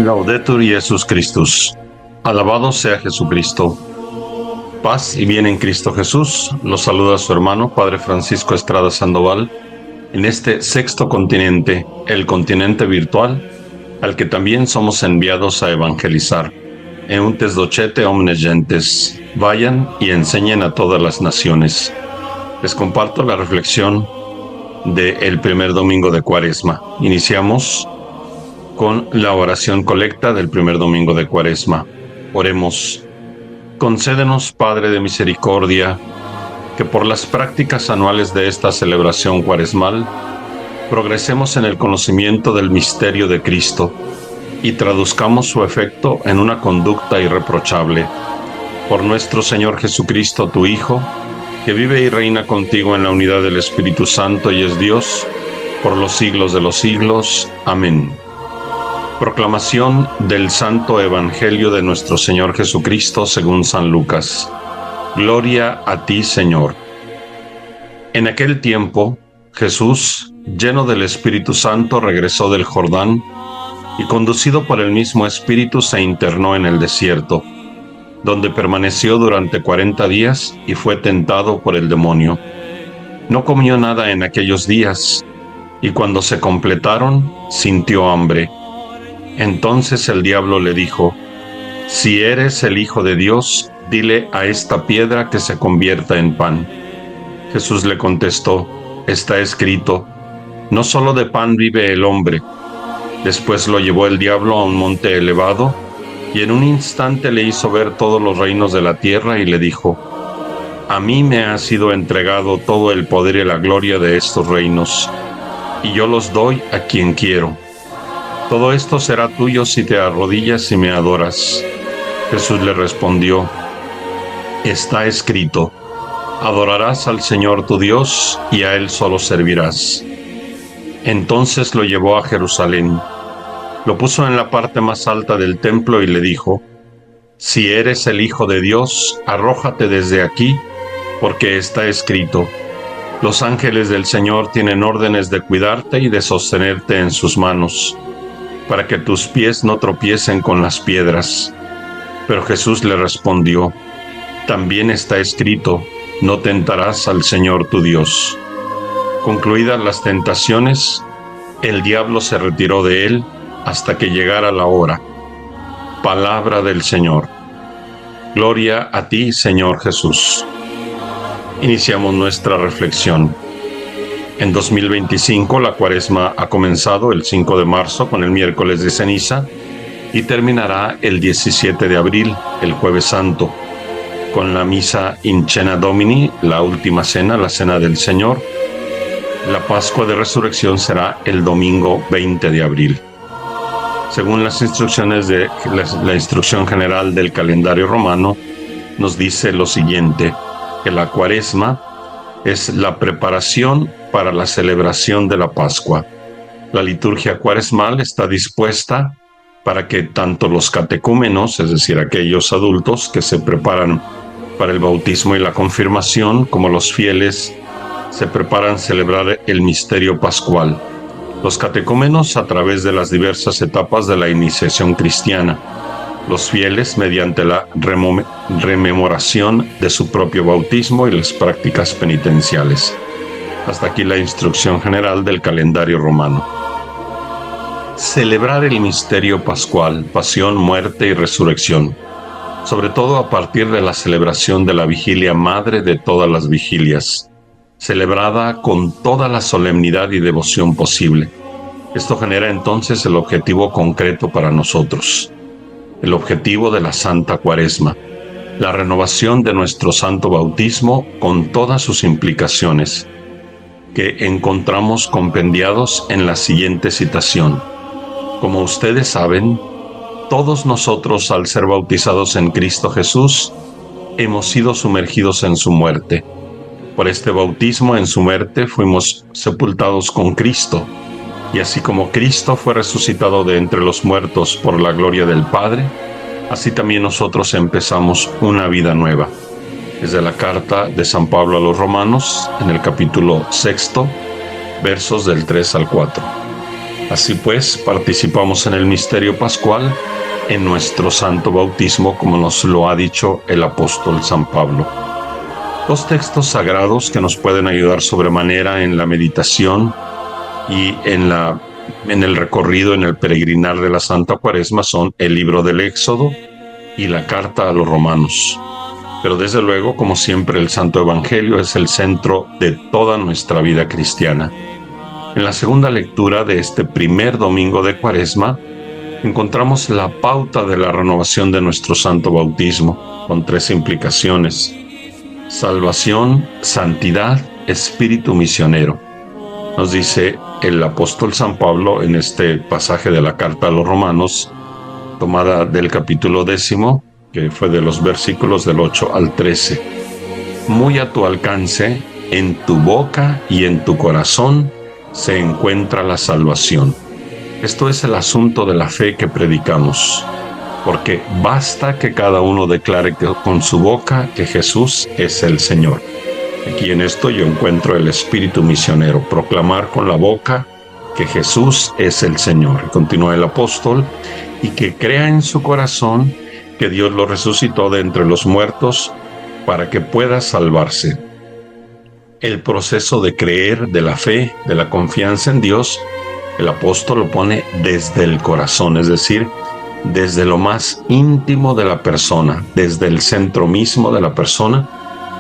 Laudetur Jesus Christus. Alabado sea Jesucristo. Paz y bien en Cristo Jesús. Los saluda su hermano, Padre Francisco Estrada Sandoval, en este sexto continente, el continente virtual, al que también somos enviados a evangelizar. Euntes docete omnes gentes. Vayan y enseñen a todas las naciones. Les comparto la reflexión del primer domingo de Cuaresma. Iniciamos con la oración colecta del primer domingo de Cuaresma. Oremos. Concédenos, Padre de misericordia, que por las prácticas anuales de esta celebración cuaresmal progresemos en el conocimiento del misterio de Cristo y traduzcamos su efecto en una conducta irreprochable. Por nuestro Señor Jesucristo, tu Hijo, que vive y reina contigo en la unidad del Espíritu Santo y es Dios, por los siglos de los siglos. Amén. Proclamación del Santo Evangelio de nuestro Señor Jesucristo según San Lucas. Gloria a ti, Señor. En aquel tiempo, Jesús, lleno del Espíritu Santo, regresó del Jordán y, conducido por el mismo Espíritu, se internó en el desierto, donde permaneció durante 40 días y fue tentado por el demonio. No comió nada en aquellos días, y cuando se completaron, sintió hambre. Entonces el diablo le dijo: si eres el Hijo de Dios, dile a esta piedra que se convierta en pan. Jesús le contestó: está escrito, no solo de pan vive el hombre. Después lo llevó el diablo a un monte elevado, y en un instante le hizo ver todos los reinos de la tierra y le dijo: a mí me ha sido entregado todo el poder y la gloria de estos reinos, y yo los doy a quien quiero. Todo esto será tuyo si te arrodillas y me adoras. Jesús le respondió: está escrito, adorarás al Señor tu Dios y a Él solo servirás. Entonces lo llevó a Jerusalén, lo puso en la parte más alta del templo y le dijo: si eres el Hijo de Dios, arrójate desde aquí, porque está escrito, los ángeles del Señor tienen órdenes de cuidarte y de sostenerte en sus manos, para que tus pies no tropiecen con las piedras. Pero Jesús le respondió: también está escrito, no tentarás al Señor tu Dios. Concluidas las tentaciones, el diablo se retiró de él hasta que llegara la hora. Palabra del Señor. Gloria a ti, Señor Jesús. Iniciamos nuestra reflexión. En 2025 la Cuaresma ha comenzado el 5 de marzo con el miércoles de ceniza y terminará el 17 de abril, el Jueves Santo, con la misa in cena Domini, la última cena, la cena del Señor. La Pascua de Resurrección será el domingo 20 de abril. Según las instrucciones de la instrucción general del calendario romano, nos dice lo siguiente, que la Cuaresma es la preparación para la celebración de la Pascua. La liturgia cuaresmal está dispuesta para que tanto los catecúmenos, es decir, aquellos adultos que se preparan para el bautismo y la confirmación, como los fieles, se preparan a celebrar el misterio pascual. Los catecúmenos a través de las diversas etapas de la iniciación cristiana, los fieles mediante la rememoración de su propio bautismo y las prácticas penitenciales. Hasta aquí la instrucción general del calendario romano. Celebrar el misterio pascual, pasión, muerte y resurrección, sobre todo a partir de la celebración de la vigilia madre de todas las vigilias, celebrada con toda la solemnidad y devoción posible. Esto genera entonces el objetivo concreto para nosotros, el objetivo de la Santa Cuaresma, la renovación de nuestro santo bautismo con todas sus implicaciones, que encontramos compendiados en la siguiente citación. Como ustedes saben, todos nosotros, al ser bautizados en Cristo Jesús, hemos sido sumergidos en su muerte. Por este bautismo en su muerte fuimos sepultados con Cristo, y así como Cristo fue resucitado de entre los muertos por la gloria del Padre, así también nosotros empezamos una vida nueva. Desde la carta de San Pablo a los Romanos, en el capítulo 6, versos del 3 al 4. Así pues, participamos en el misterio pascual en nuestro santo bautismo, como nos lo ha dicho el apóstol San Pablo. Dos textos sagrados que nos pueden ayudar sobremanera en la meditación y en el recorrido, en el peregrinar de la Santa Cuaresma son el libro del Éxodo y la carta a los Romanos. Pero desde luego, como siempre, el Santo Evangelio es el centro de toda nuestra vida cristiana. En la segunda lectura de este primer domingo de Cuaresma, encontramos la pauta de la renovación de nuestro santo bautismo, con tres implicaciones: salvación, santidad, espíritu misionero. Nos dice el apóstol San Pablo en este pasaje de la carta a los Romanos, tomada del capítulo 10, que fue de los versículos del 8 al 13. Muy a tu alcance, en tu boca y en tu corazón, se encuentra la salvación. Esto es el asunto de la fe que predicamos, porque basta que cada uno declare con su boca que Jesús es el Señor. Aquí en esto yo encuentro el espíritu misionero, proclamar con la boca que Jesús es el Señor. Y continúa el apóstol, y que crea en su corazón que Dios lo resucitó de entre los muertos para que pueda salvarse. El proceso de creer, de la fe, de la confianza en Dios, el apóstol lo pone desde el corazón, es decir, desde lo más íntimo de la persona, desde el centro mismo de la persona,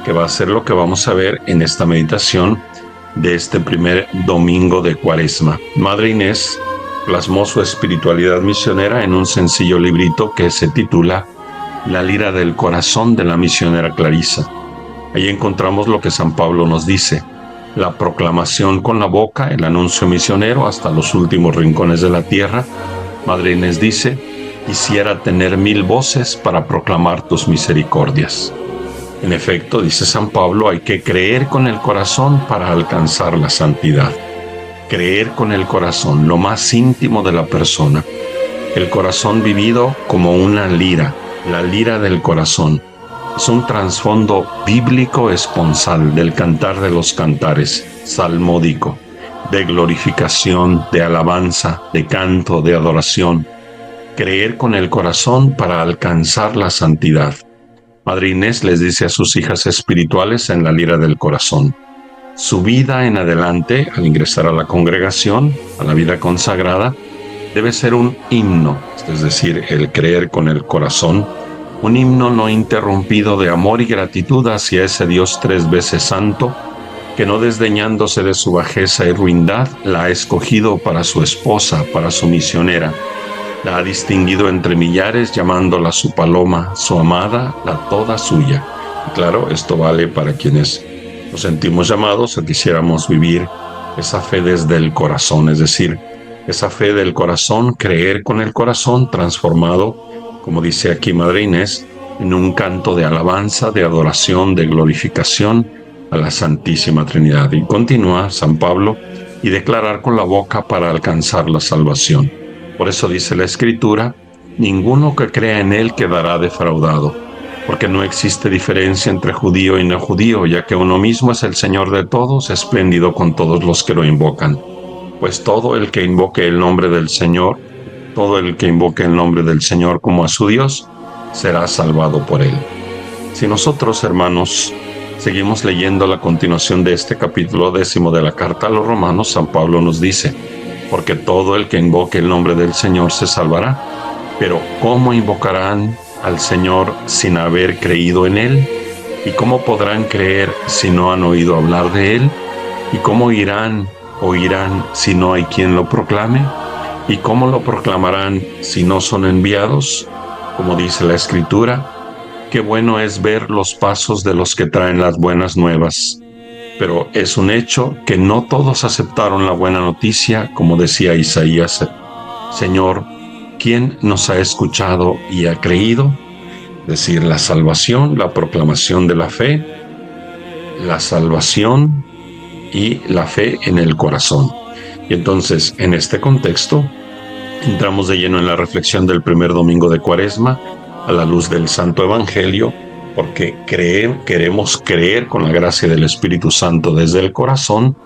que va a ser lo que vamos a ver en esta meditación de este primer domingo de Cuaresma. Madre Inés plasmó su espiritualidad misionera en un sencillo librito que se titula La lira del corazón de la misionera Clarisa. Ahí encontramos lo que San Pablo nos dice: la proclamación con la boca, el anuncio misionero hasta los últimos rincones de la tierra. Madre Inés dice: quisiera tener 1000 voces para proclamar tus misericordias. En efecto, dice San Pablo, hay que creer con el corazón para alcanzar la santidad. Creer con el corazón, lo más íntimo de la persona. El corazón vivido como una lira, la lira del corazón. Es un trasfondo bíblico esponsal del cantar de los cantares, salmódico, de glorificación, de alabanza, de canto, de adoración. Creer con el corazón para alcanzar la santidad. Madre Inés les dice a sus hijas espirituales en la lira del corazón: su vida en adelante, al ingresar a la congregación, a la vida consagrada, debe ser un himno, es decir, el creer con el corazón, un himno no interrumpido de amor y gratitud hacia ese Dios 3 veces santo, que no desdeñándose de su bajeza y ruindad, la ha escogido para su esposa, para su misionera. La ha distinguido entre millares, llamándola su paloma, su amada, la toda suya. Y claro, esto vale para quienes nos sentimos llamados o quisiéramos vivir esa fe desde el corazón, es decir, esa fe del corazón, creer con el corazón transformado, como dice aquí Madre Inés, en un canto de alabanza, de adoración, de glorificación a la Santísima Trinidad. Y continúa San Pablo: y declarar con la boca para alcanzar la salvación. Por eso dice la Escritura: ninguno que crea en él quedará defraudado, porque no existe diferencia entre judío y no judío, ya que uno mismo es el Señor de todos, espléndido con todos los que lo invocan. Pues todo el que invoque el nombre del Señor, todo el que invoque el nombre del Señor como a su Dios, será salvado por él. Si nosotros, hermanos, seguimos leyendo la continuación de este capítulo 10 de la carta a los Romanos, San Pablo nos dice: porque todo el que invoque el nombre del Señor se salvará. Pero ¿cómo invocarán al Señor sin haber creído en Él? ¿Y cómo podrán creer si no han oído hablar de Él? ¿Y cómo oirán si no hay quien lo proclame? ¿Y cómo lo proclamarán si no son enviados? Como dice la Escritura: qué bueno es ver los pasos de los que traen las buenas nuevas. Pero es un hecho que no todos aceptaron la buena noticia, como decía Isaías: Señor, ¿quién nos ha escuchado y ha creído? Es decir, la salvación, la proclamación de la fe, la salvación y la fe en el corazón. Y entonces, en este contexto, entramos de lleno en la reflexión del primer domingo de Cuaresma, a la luz del Santo Evangelio, porque queremos creer con la gracia del Espíritu Santo desde el corazón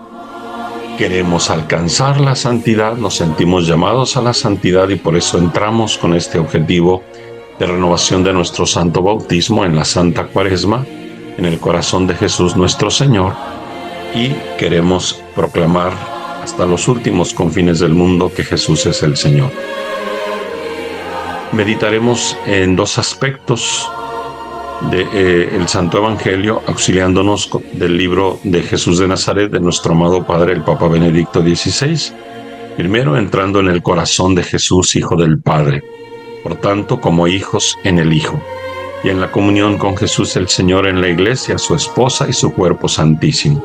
Queremos alcanzar la santidad, nos sentimos llamados a la santidad y por eso entramos con este objetivo de renovación de nuestro santo bautismo en la Santa Cuaresma, en el corazón de Jesús nuestro Señor, y queremos proclamar hasta los últimos confines del mundo que Jesús es el Señor. Meditaremos en dos aspectos del Santo Evangelio, auxiliándonos del libro de Jesús de Nazaret de nuestro amado Padre, el Papa Benedicto XVI. Primero, entrando en el corazón de Jesús, Hijo del Padre, por tanto, como hijos en el Hijo, y en la comunión con Jesús el Señor en la Iglesia, su esposa y su cuerpo santísimo.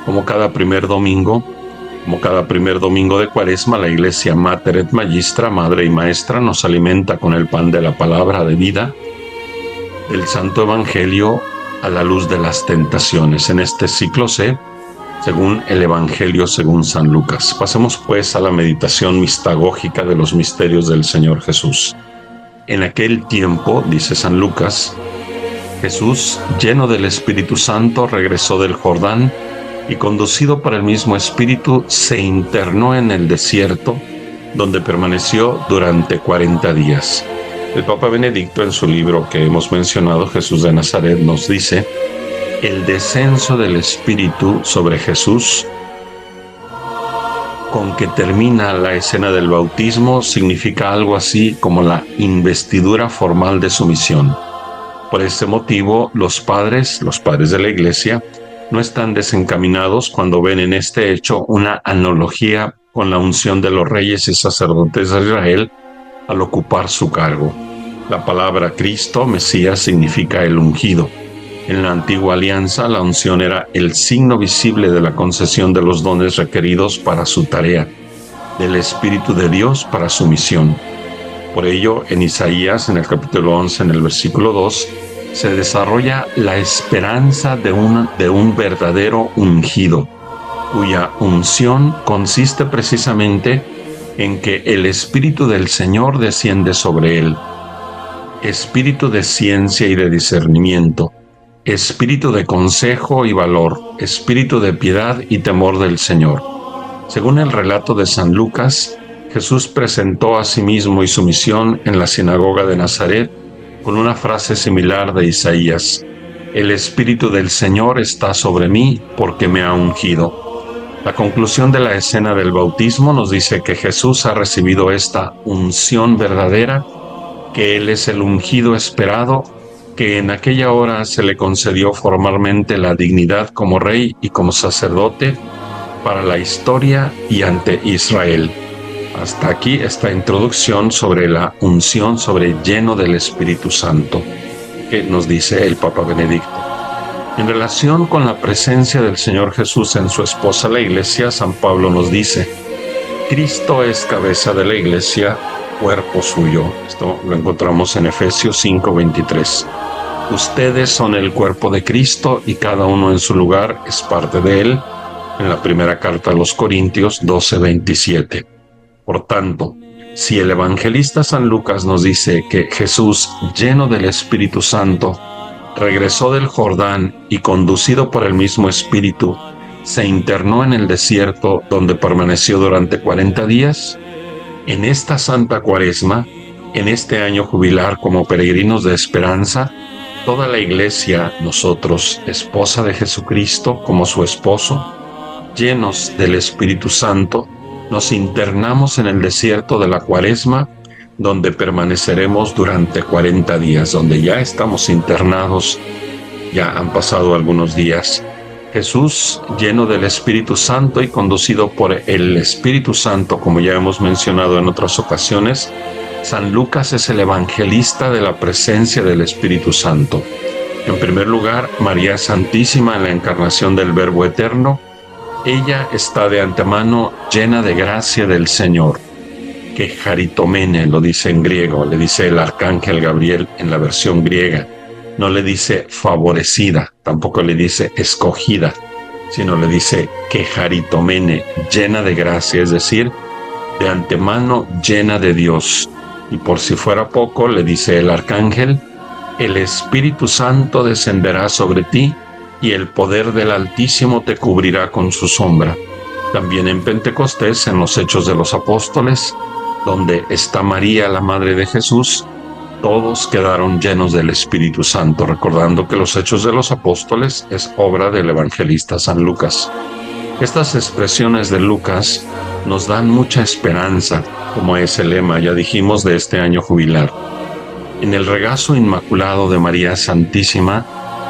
Como cada primer domingo de Cuaresma, la Iglesia Mater et Magistra, Madre y Maestra, nos alimenta con el pan de la palabra de vida del Santo Evangelio a la luz de las tentaciones. En este ciclo C, según el Evangelio según San Lucas. Pasemos pues a la meditación mistagógica de los misterios del Señor Jesús. En aquel tiempo, dice San Lucas, Jesús, lleno del Espíritu Santo, regresó del Jordán y conducido por el mismo Espíritu, se internó en el desierto, donde permaneció durante 40 días. El Papa Benedicto, en su libro que hemos mencionado, Jesús de Nazaret, nos dice: el descenso del Espíritu sobre Jesús, con que termina la escena del bautismo, significa algo así como la investidura formal de su misión. Por este motivo, los padres de la Iglesia, no están desencaminados cuando ven en este hecho una analogía con la unción de los reyes y sacerdotes de Israel al ocupar su cargo. La palabra Cristo, Mesías, significa el ungido. En la antigua alianza, la unción era el signo visible de la concesión de los dones requeridos para su tarea, del Espíritu de Dios para su misión. Por ello, en Isaías, en el capítulo 11, en el versículo 2, se desarrolla la esperanza de un verdadero ungido, cuya unción consiste precisamente en que el Espíritu del Señor desciende sobre él. Espíritu de ciencia y de discernimiento, espíritu de consejo y valor, espíritu de piedad y temor del Señor. Según el relato de San Lucas, Jesús presentó a sí mismo y su misión en la sinagoga de Nazaret con una frase similar de Isaías: el Espíritu del Señor está sobre mí porque me ha ungido. La conclusión de la escena del bautismo nos dice que Jesús ha recibido esta unción verdadera, que Él es el ungido esperado, que en aquella hora se le concedió formalmente la dignidad como rey y como sacerdote para la historia y ante Israel. Hasta aquí esta introducción sobre la unción, sobre lleno del Espíritu Santo, que nos dice el Papa Benedicto. En relación con la presencia del Señor Jesús en su esposa la Iglesia, San Pablo nos dice: Cristo es cabeza de la Iglesia, cuerpo suyo. Esto lo encontramos en Efesios 5:23. Ustedes son el cuerpo de Cristo y cada uno en su lugar es parte de él, en la primera carta a los Corintios 12:27. Por tanto, si el evangelista San Lucas nos dice que Jesús, lleno del Espíritu Santo, regresó del Jordán y conducido por el mismo Espíritu, se internó en el desierto donde permaneció durante 40 días, en esta Santa Cuaresma, en este año jubilar como peregrinos de esperanza, toda la Iglesia, nosotros, esposa de Jesucristo como su esposo, llenos del Espíritu Santo, nos internamos en el desierto de la Cuaresma, donde permaneceremos durante 40 días, donde ya estamos internados, ya han pasado algunos días. Jesús, lleno del Espíritu Santo y conducido por el Espíritu Santo, como ya hemos mencionado en otras ocasiones, San Lucas es el evangelista de la presencia del Espíritu Santo. En primer lugar, María Santísima en la encarnación del Verbo Eterno. Ella está de antemano llena de gracia del Señor, que charitomene lo dice en griego, le dice el arcángel Gabriel en la versión griega. No le dice favorecida, tampoco le dice escogida, sino le dice que charitomene, llena de gracia, es decir, de antemano llena de Dios. Y por si fuera poco, le dice el arcángel: el Espíritu Santo descenderá sobre ti y el poder del Altísimo te cubrirá con su sombra. También en Pentecostés, en los Hechos de los Apóstoles, donde está María, la Madre de Jesús, todos quedaron llenos del Espíritu Santo, recordando que los Hechos de los Apóstoles es obra del evangelista San Lucas. Estas expresiones de Lucas nos dan mucha esperanza, como es el lema, ya dijimos, de este año jubilar. En el regazo inmaculado de María Santísima,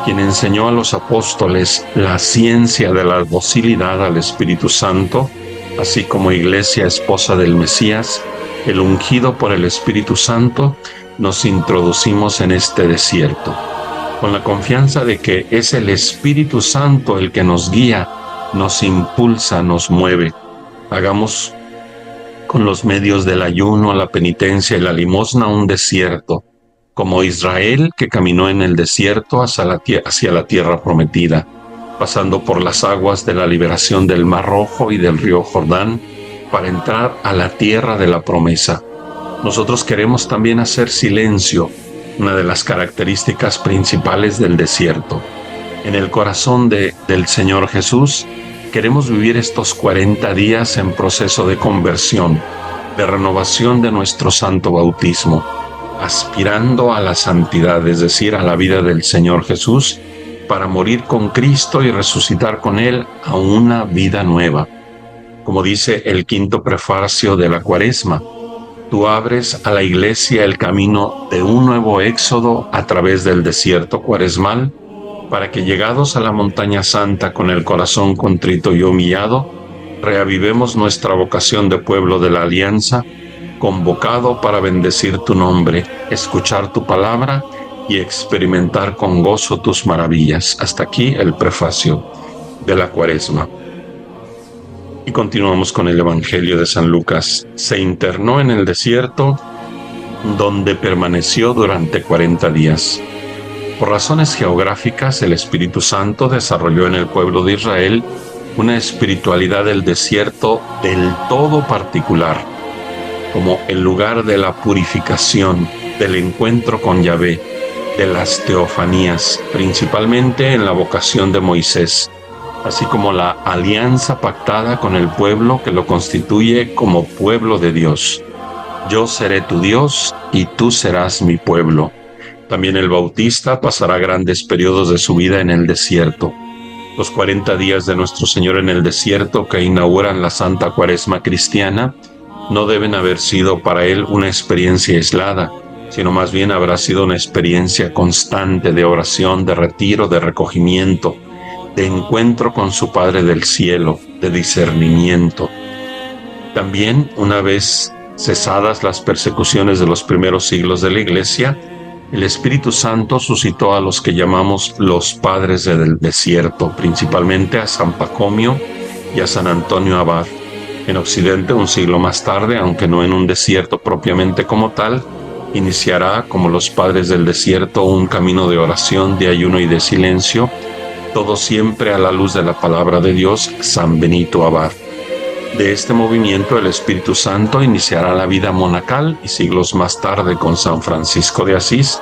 quien enseñó a los apóstoles la ciencia de la docilidad al Espíritu Santo, así como Iglesia, esposa del Mesías, el ungido por el Espíritu Santo, nos introducimos en este desierto, con la confianza de que es el Espíritu Santo el que nos guía, nos impulsa, nos mueve. Hagamos con los medios del ayuno, la penitencia y la limosna un desierto, como Israel que caminó en el desierto hacia la tierra prometida, pasando por las aguas de la liberación del Mar Rojo y del río Jordán para entrar a la tierra de la promesa. Nosotros queremos también hacer silencio, una de las características principales del desierto. En el corazón del Señor Jesús, queremos vivir estos 40 días en proceso de conversión, de renovación de nuestro santo bautismo, aspirando a la santidad, es decir, a la vida del Señor Jesús, para morir con Cristo y resucitar con Él a una vida nueva. Como dice el quinto prefacio de la Cuaresma, tú abres a la Iglesia el camino de un nuevo éxodo a través del desierto cuaresmal, para que llegados a la montaña santa con el corazón contrito y humillado, reavivemos nuestra vocación de pueblo de la alianza, convocado para bendecir tu nombre, escuchar tu palabra y experimentar con gozo tus maravillas. Hasta aquí el prefacio de la Cuaresma. Y continuamos con el Evangelio de San Lucas. Se internó en el desierto, donde permaneció durante 40 días. Por razones geográficas, el Espíritu Santo desarrolló en el pueblo de Israel una espiritualidad del desierto del todo particular, como el lugar de la purificación, del encuentro con Yahvé, de las teofanías, principalmente en la vocación de Moisés, así como la alianza pactada con el pueblo que lo constituye como pueblo de Dios. Yo seré tu Dios y tú serás mi pueblo. También el Bautista pasará grandes periodos de su vida en el desierto. Los 40 días de nuestro Señor en el desierto que inauguran la Santa Cuaresma cristiana no deben haber sido para él una experiencia aislada, sino más bien habrá sido una experiencia constante de oración, de retiro, de recogimiento, de encuentro con su Padre del cielo, de discernimiento. También, una vez cesadas las persecuciones de los primeros siglos de la Iglesia, el Espíritu Santo suscitó a los que llamamos los padres del desierto, principalmente a San Pacomio y a San Antonio Abad. En Occidente, un siglo más tarde, aunque no en un desierto propiamente como tal, iniciará, como los padres del desierto, un camino de oración, de ayuno y de silencio, todo siempre a la luz de la palabra de Dios, San Benito Abad. De este movimiento, el Espíritu Santo iniciará la vida monacal y siglos más tarde con San Francisco de Asís,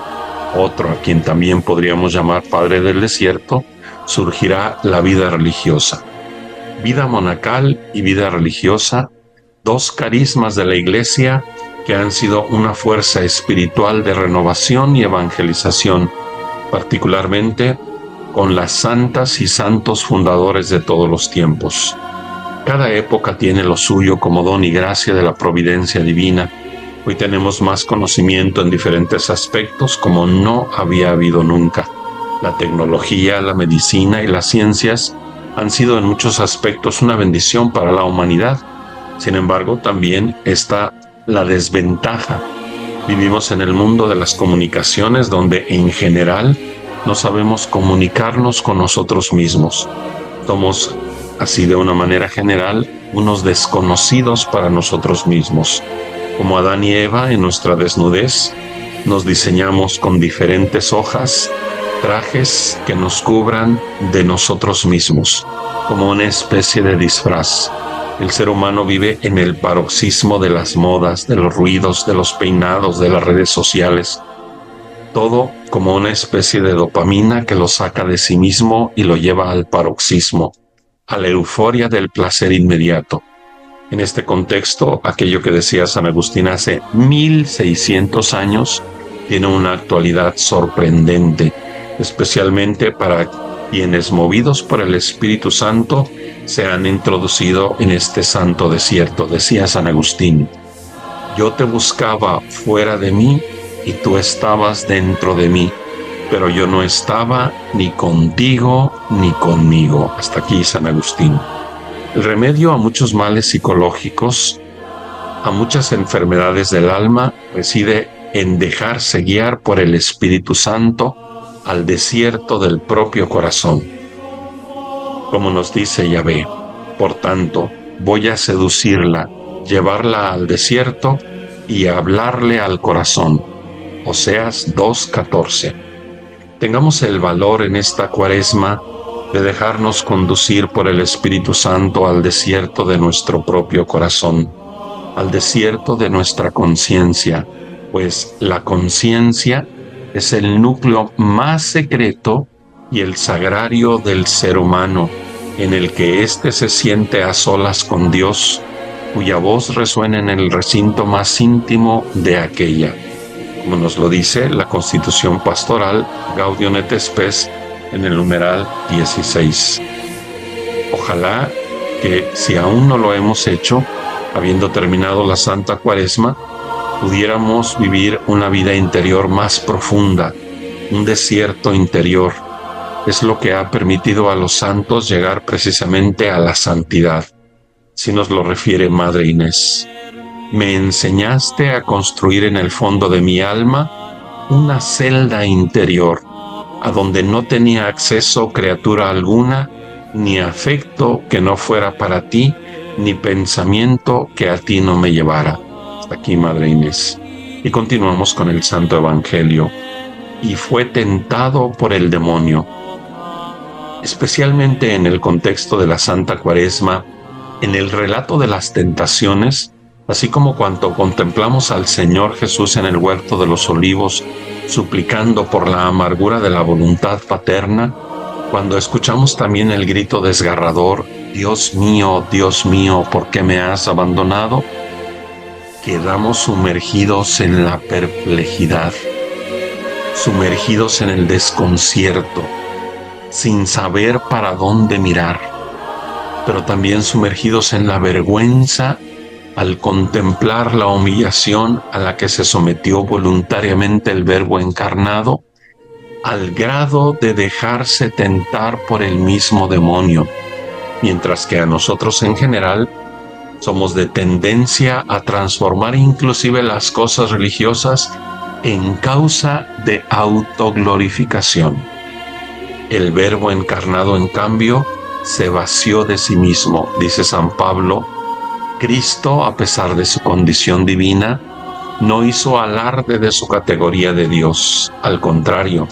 otro a quien también podríamos llamar Padre del Desierto, surgirá la vida religiosa. Vida monacal y vida religiosa, dos carismas de la Iglesia que han sido una fuerza espiritual de renovación y evangelización, particularmente con las santas y santos fundadores de todos los tiempos. Cada época tiene lo suyo como don y gracia de la providencia divina. Hoy tenemos más conocimiento en diferentes aspectos como no había habido nunca. La tecnología, la medicina y las ciencias han sido en muchos aspectos una bendición para la humanidad. Sin embargo, también está la desventaja. Vivimos en el mundo de las comunicaciones donde en general no sabemos comunicarnos con nosotros mismos. Somos, así de una manera general, unos desconocidos para nosotros mismos. Como Adán y Eva, en nuestra desnudez, nos diseñamos con diferentes hojas, trajes que nos cubran de nosotros mismos, como una especie de disfraz. El ser humano vive en el paroxismo de las modas, de los ruidos, de los peinados, de las redes sociales. Todo como una especie de dopamina que lo saca de sí mismo y lo lleva al paroxismo, a la euforia del placer inmediato. En este contexto, aquello que decía San Agustín hace 1600 años tiene una actualidad sorprendente, especialmente para quienes, movidos por el Espíritu Santo, se han introducido en este santo desierto. Decía San Agustín: yo te buscaba fuera de mí y tú estabas dentro de mí, pero yo no estaba ni contigo ni conmigo. Hasta aquí San Agustín. El remedio a muchos males psicológicos, a muchas enfermedades del alma, reside en dejarse guiar por el Espíritu Santo al desierto del propio corazón. Como nos dice Yahvé: por tanto, voy a seducirla, llevarla al desierto y hablarle al corazón. Oseas 2:14. Tengamos el valor en esta Cuaresma de dejarnos conducir por el Espíritu Santo al desierto de nuestro propio corazón, al desierto de nuestra conciencia, pues la conciencia es el núcleo más secreto y el sagrario del ser humano, en el que éste se siente a solas con Dios, cuya voz resuena en el recinto más íntimo de aquella, como nos lo dice la Constitución Pastoral Gaudium et Spes en el numeral 16. Ojalá que, si aún no lo hemos hecho, habiendo terminado la Santa Cuaresma, pudiéramos vivir una vida interior más profunda, un desierto interior. Es lo que ha permitido a los santos llegar precisamente a la santidad. Si nos lo refiere Madre Inés: me enseñaste a construir en el fondo de mi alma una celda interior, a donde no tenía acceso criatura alguna, ni afecto que no fuera para ti, ni pensamiento que a ti no me llevara. Hasta aquí, Madre Inés. Y continuamos con el Santo Evangelio. Y fue tentado por el demonio. Especialmente en el contexto de la Santa Cuaresma, en el relato de las tentaciones, así como cuando contemplamos al Señor Jesús en el huerto de los Olivos, suplicando por la amargura de la voluntad paterna, cuando escuchamos también el grito desgarrador: Dios mío, ¿por qué me has abandonado?, quedamos sumergidos en la perplejidad, sumergidos en el desconcierto, sin saber para dónde mirar, pero también sumergidos en la vergüenza al contemplar la humillación a la que se sometió voluntariamente el Verbo encarnado, al grado de dejarse tentar por el mismo demonio, mientras que a nosotros en general somos de tendencia a transformar inclusive las cosas religiosas en causa de autoglorificación. El Verbo encarnado, en cambio, se vació de sí mismo. Dice San Pablo: Cristo, a pesar de su condición divina, no hizo alarde de su categoría de Dios. Al contrario,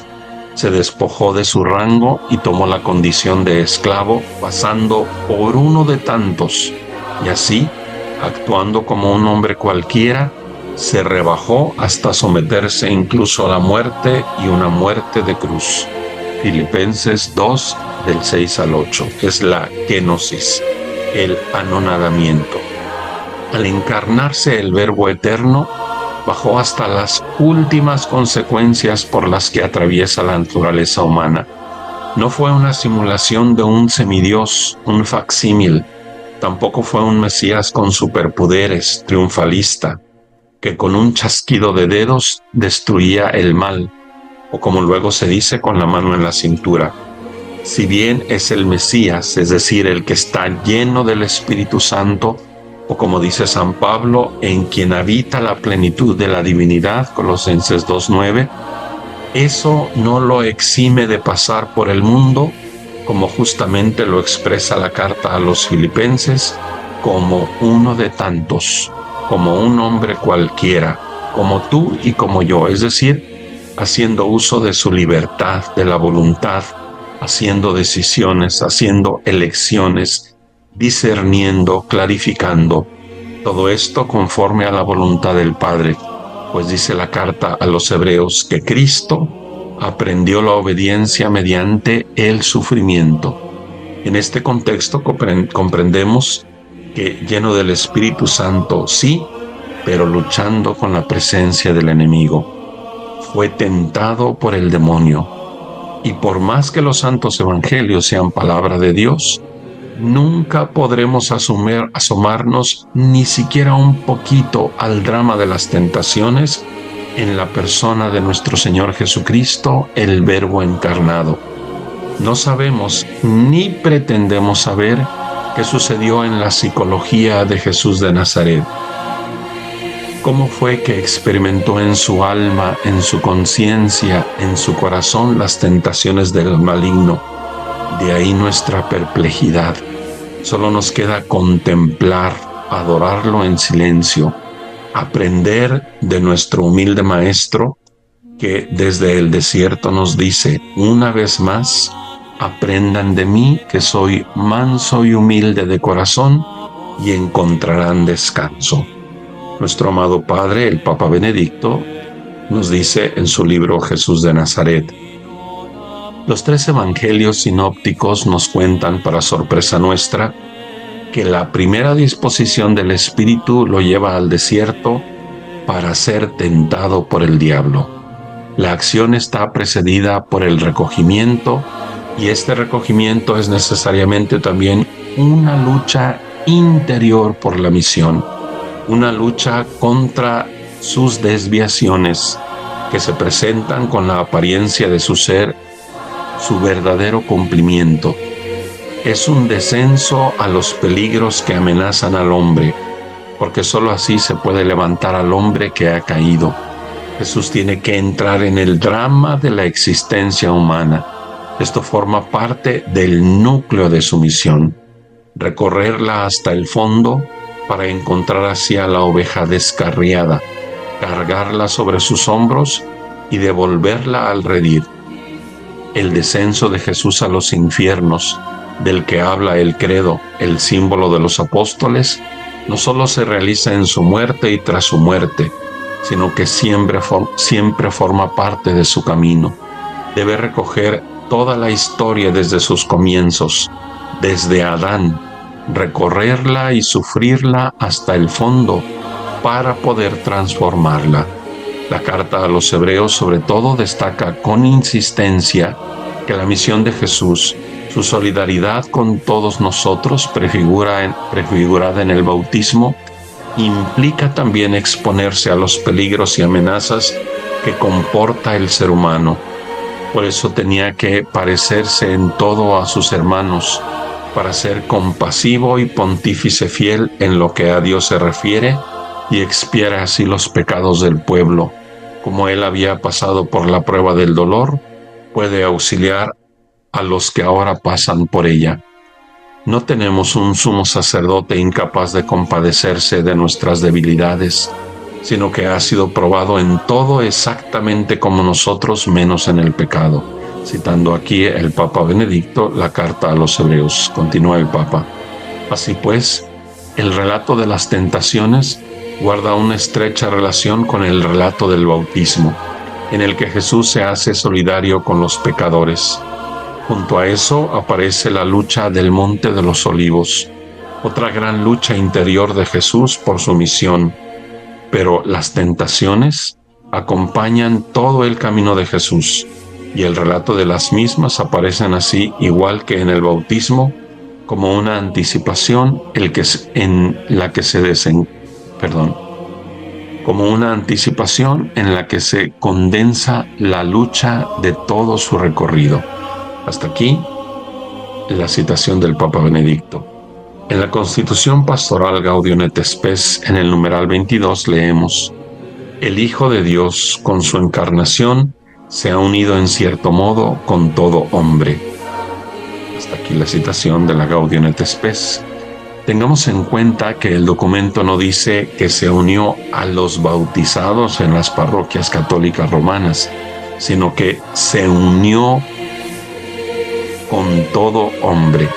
se despojó de su rango y tomó la condición de esclavo, pasando por uno de tantos, y así, actuando como un hombre cualquiera, se rebajó hasta someterse incluso a la muerte, y una muerte de cruz. Filipenses 2, del 6 al 8, es la kenosis, el anonadamiento. Al encarnarse el Verbo eterno, bajó hasta las últimas consecuencias por las que atraviesa la naturaleza humana. No fue una simulación de un semidios, un facsímil. Tampoco fue un Mesías con superpoderes, triunfalista, que con un chasquido de dedos destruía el mal, o como luego se dice, con la mano en la cintura. Si bien es el Mesías, es decir, el que está lleno del Espíritu Santo, o como dice San Pablo, en quien habita la plenitud de la divinidad, Colosenses 2:9, eso no lo exime de pasar por el mundo, como justamente lo expresa la carta a los Filipenses, como uno de tantos, como un hombre cualquiera, como tú y como yo, es decir, haciendo uso de su libertad, de la voluntad, haciendo decisiones, haciendo elecciones, discerniendo, clarificando, todo esto conforme a la voluntad del Padre, pues dice la carta a los Hebreos que Cristo aprendió la obediencia mediante el sufrimiento. En este contexto comprendemos que lleno del Espíritu Santo, sí, pero luchando con la presencia del enemigo. Fue tentado por el demonio. Y por más que los santos evangelios sean palabra de Dios, nunca podremos asomarnos ni siquiera un poquito al drama de las tentaciones en la persona de nuestro Señor Jesucristo, el Verbo encarnado. No sabemos ni pretendemos saber qué sucedió en la psicología de Jesús de Nazaret. ¿Cómo fue que experimentó en su alma, en su conciencia, en su corazón las tentaciones del maligno? De ahí nuestra perplejidad. Solo nos queda contemplar, adorarlo en silencio, aprender de nuestro humilde Maestro, que desde el desierto nos dice una vez más: aprendan de mí, que soy manso y humilde de corazón, y encontrarán descanso. Nuestro amado Padre, el Papa Benedicto, nos dice en su libro Jesús de Nazaret: los 3 evangelios sinópticos nos cuentan, para sorpresa nuestra, que la primera disposición del Espíritu lo lleva al desierto para ser tentado por el diablo. La acción está precedida por el recogimiento, y este recogimiento es necesariamente también una lucha interior por la misión, una lucha contra sus desviaciones que se presentan con la apariencia de su ser, su verdadero cumplimiento. Es un descenso a los peligros que amenazan al hombre, porque sólo así se puede levantar al hombre que ha caído. Jesús tiene que entrar en el drama de la existencia humana. Esto forma parte del núcleo de su misión: recorrerla hasta el fondo para encontrar así a la oveja descarriada, cargarla sobre sus hombros y devolverla al redil. El descenso de Jesús a los infiernos, del que habla el credo, el símbolo de los apóstoles, no solo se realiza en su muerte y tras su muerte, sino que siempre forma parte de su camino. Debe recoger toda la historia desde sus comienzos, desde Adán, recorrerla y sufrirla hasta el fondo para poder transformarla. La carta a los Hebreos sobre todo destaca con insistencia que la misión de Jesús, su solidaridad con todos nosotros, prefigurada en el bautismo, implica también exponerse a los peligros y amenazas que comporta el ser humano. Por eso tenía que parecerse en todo a sus hermanos, para ser compasivo y pontífice fiel en lo que a Dios se refiere, y expiar así los pecados del pueblo. Como él había pasado por la prueba del dolor, puede auxiliar a los que ahora pasan por ella. No tenemos un sumo sacerdote incapaz de compadecerse de nuestras debilidades, sino que ha sido probado en todo exactamente como nosotros, menos en el pecado. Citando aquí el Papa Benedicto, la carta a los Hebreos. Continúa el Papa: así pues, el relato de las tentaciones guarda una estrecha relación con el relato del bautismo, en el que Jesús se hace solidario con los pecadores. Junto a eso aparece la lucha del Monte de los Olivos, otra gran lucha interior de Jesús por su misión. Pero las tentaciones acompañan todo el camino de Jesús, y el relato de las mismas aparecen así, igual que en el bautismo, como una anticipación como una anticipación en la que se condensa la lucha de todo su recorrido. Hasta aquí la citación del Papa Benedicto. En la Constitución Pastoral Gaudium et Spes, en el numeral 22, leemos: el Hijo de Dios, con su encarnación, se ha unido en cierto modo con todo hombre. Hasta aquí la citación de la Gaudium et Spes. Tengamos en cuenta que el documento no dice que se unió a los bautizados en las parroquias católicas romanas, sino que se unió con todo hombre.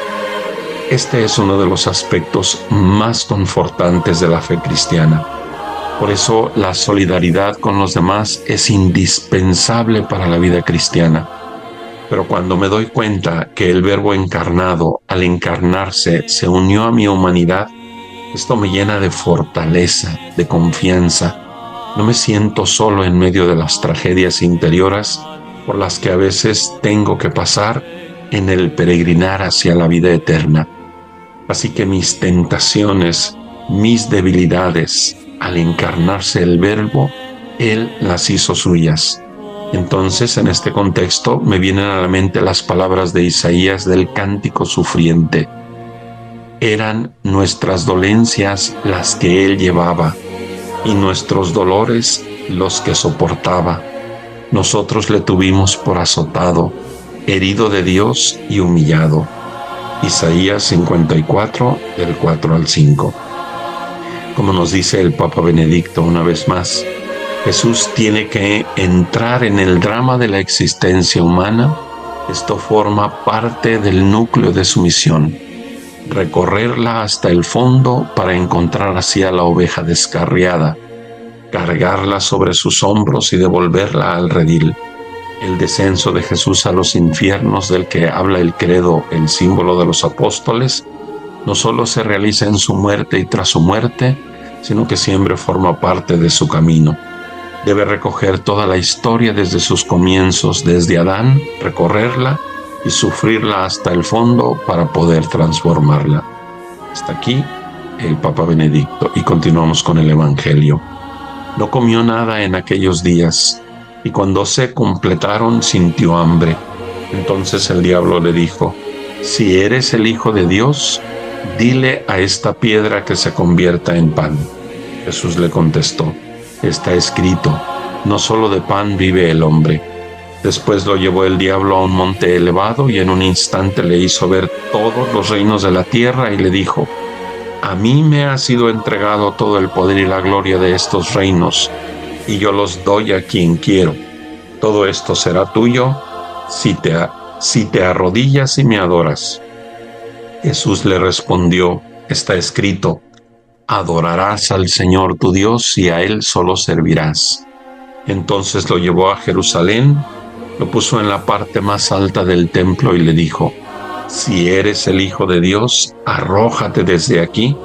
Este es uno de los aspectos más confortantes de la fe cristiana. Por eso la solidaridad con los demás es indispensable para la vida cristiana. Pero cuando me doy cuenta que el Verbo encarnado, al encarnarse, se unió a mi humanidad, esto me llena de fortaleza, de confianza. No me siento solo en medio de las tragedias interiores por las que a veces tengo que pasar en el peregrinar hacia la vida eterna. Así que mis tentaciones, mis debilidades, al encarnarse el Verbo, Él las hizo suyas. Entonces, en este contexto, me vienen a la mente las palabras de Isaías del cántico sufriente. Eran nuestras dolencias las que Él llevaba, y nuestros dolores los que soportaba. Nosotros le tuvimos por azotado, herido de Dios y humillado. Isaías 54, del 4 al 5. Como nos dice el Papa Benedicto una vez más, Jesús tiene que entrar en el drama de la existencia humana. Esto forma parte del núcleo de su misión. Recorrerla hasta el fondo para encontrar así a la oveja descarriada, cargarla sobre sus hombros y devolverla al redil. El descenso de Jesús a los infiernos del que habla el credo, el símbolo de los apóstoles, no solo se realiza en su muerte y tras su muerte, sino que siempre forma parte de su camino. Debe recoger toda la historia desde sus comienzos, desde Adán, recorrerla y sufrirla hasta el fondo para poder transformarla. Hasta aquí el Papa Benedicto y continuamos con el Evangelio. No comió nada en aquellos días y cuando se completaron sintió hambre. Entonces el diablo le dijo: si eres el Hijo de Dios, dile a esta piedra que se convierta en pan. Jesús le contestó: está escrito, no solo de pan vive el hombre. Después lo llevó el diablo a un monte elevado y en un instante le hizo ver todos los reinos de la tierra y le dijo: a mí me ha sido entregado todo el poder y la gloria de estos reinos, y yo los doy a quien quiero. Todo esto será tuyo si te arrodillas y me adoras. Jesús le respondió: está escrito, adorarás al Señor tu Dios y a Él solo servirás. Entonces lo llevó a Jerusalén, lo puso en la parte más alta del templo y le dijo: si eres el Hijo de Dios, arrójate desde aquí,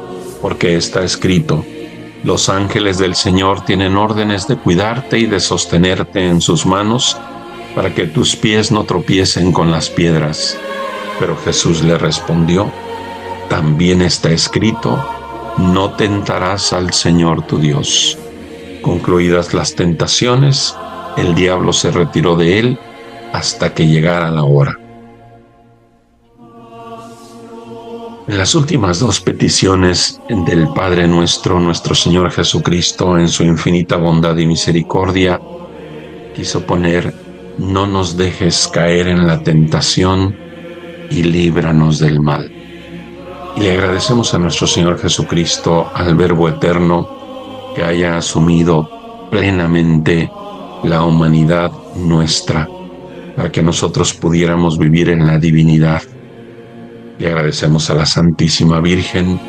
porque está escrito, los ángeles del Señor tienen órdenes de cuidarte y de sostenerte en sus manos, para que tus pies no tropiecen con las piedras. Pero Jesús le respondió: también está escrito, no tentarás al Señor tu Dios. Concluidas las tentaciones, el diablo se retiró de él hasta que llegara la hora. En las últimas dos peticiones del Padre nuestro, nuestro Señor Jesucristo, en su infinita bondad y misericordia, quiso poner: no nos dejes caer en la tentación y líbranos del mal. Y le agradecemos a nuestro Señor Jesucristo, al Verbo eterno, que haya asumido plenamente la humanidad nuestra, para que nosotros pudiéramos vivir en la divinidad. Le agradecemos a la Santísima Virgen,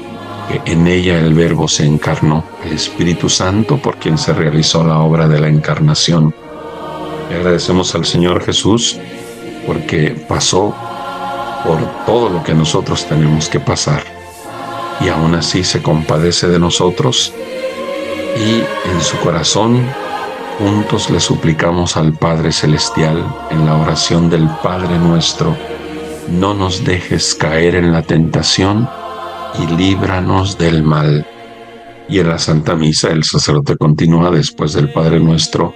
que en ella el Verbo se encarnó, el Espíritu Santo, por quien se realizó la obra de la encarnación. Le agradecemos al Señor Jesús, porque pasó por todo lo que nosotros tenemos que pasar, y aún así se compadece de nosotros, y en su corazón juntos le suplicamos al Padre Celestial en la oración del Padre nuestro: no nos dejes caer en la tentación y líbranos del mal. Y en la Santa Misa el sacerdote continúa después del Padre Nuestro: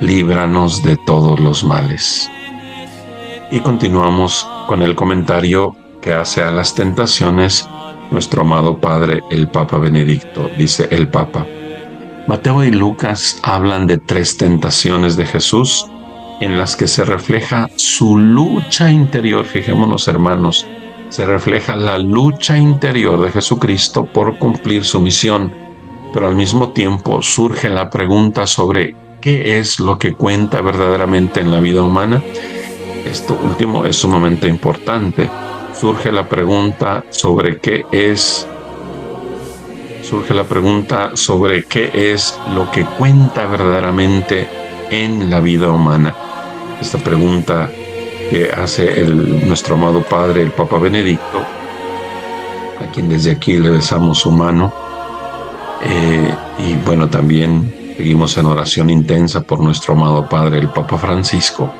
líbranos de todos los males. Y continuamos con el comentario que hace a las tentaciones nuestro amado Padre, el Papa Benedicto. Dice el Papa: Mateo y Lucas hablan de 3 tentaciones de Jesús en las que se refleja su lucha interior. Fijémonos, hermanos, se refleja la lucha interior de Jesucristo por cumplir su misión, pero al mismo tiempo surge la pregunta sobre qué es lo que cuenta verdaderamente en la vida humana. Esto último es sumamente importante. Surge la pregunta sobre qué es lo que cuenta verdaderamente en la vida humana. Esta pregunta que hace nuestro amado Padre, el Papa Benedicto, a quien desde aquí le besamos su mano. Y bueno, también seguimos en oración intensa por nuestro amado Padre, el Papa Francisco.